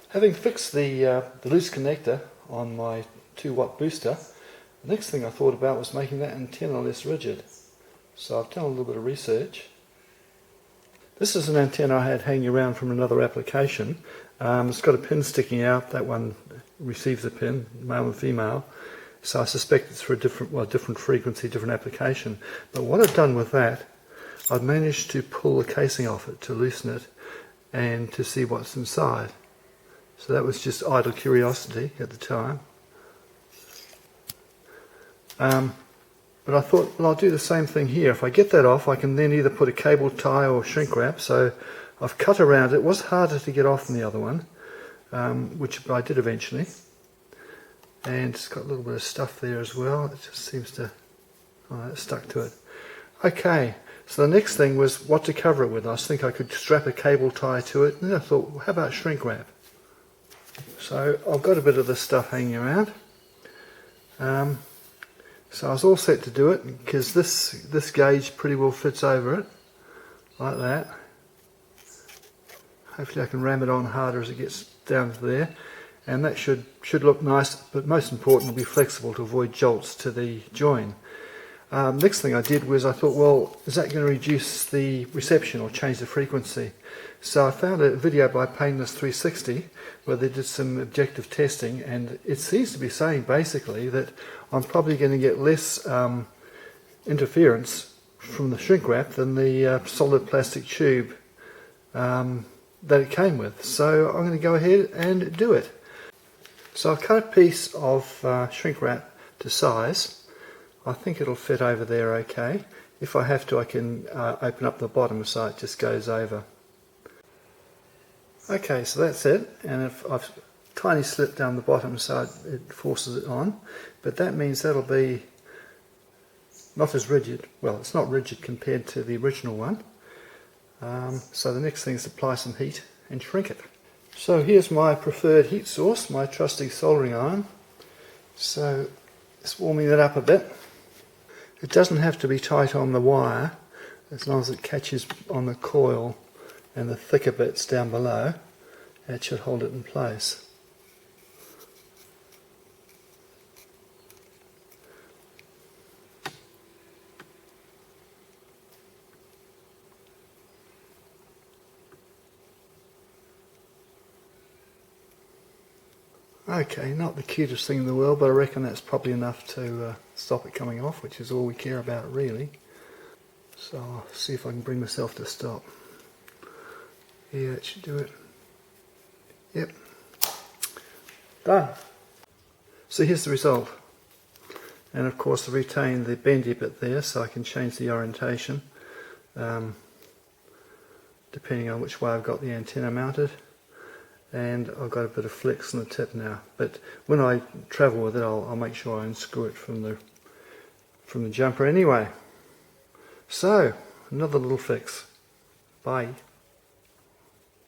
Having fixed the loose connector on my 2-watt booster, the next thing I thought about was making that antenna less rigid. So I've done a little bit of research. This is an antenna I had hanging around from another application. It's got a pin sticking out. That one receives a pin, male and female. So I suspect it's for a different frequency, different application. But what I've done with that, I've managed to pull the casing off it to loosen it and to see what's inside. So that was just idle curiosity at the time. But I thought, well, I'll do the same thing here. If I get that off, I can then either put a cable tie or shrink wrap. So I've cut around it. It was harder to get off than the other one, which I did eventually. And it's got a little bit of stuff there as well. It just seems to, oh, it's stuck to it. Okay, so the next thing was what to cover it with. I think I could strap a cable tie to it. And then I thought, well, how about shrink wrap? So I've got a bit of this stuff hanging around. So I was all set to do it because this gauge pretty well fits over it, like that. Hopefully I can ram it on harder as it gets down to there, and that should look nice, but most important, it'll be flexible to avoid jolts to the join. Next thing I did was I thought, well, is that going to reduce the reception or change the frequency? So I found a video by Painless 360 where they did some objective testing, and it seems to be saying basically that I'm probably going to get less interference from the shrink wrap than the solid plastic tube that it came with. So I'm going to go ahead and do it. So I've cut a piece of shrink wrap to size. I think it'll fit over there okay. If I have to, I can open up the bottom so it just goes over. Okay, so that's it, and if I've tiny slit down the bottom so it forces it on, but that means that'll be not as rigid. Well, it's not rigid compared to the original one. So the next thing is apply some heat and shrink it. So here's my preferred heat source, my trusty soldering iron. So just warming that up a bit. It doesn't have to be tight on the wire, as long as it catches on the coil and the thicker bits down below. That should hold it in place. Okay, not the cutest thing in the world, but I reckon that's probably enough to stop it coming off, which is all we care about really. So I'll see if I can bring myself to stop. Yeah, that should do it. Yep. Done. So here's the result. And of course I retained the bendy bit there so I can change the orientation depending on which way I've got the antenna mounted. And I've got a bit of flex on the tip now, but when I travel with it I'll make sure I unscrew it from the jumper anyway. So another little fix. Bye.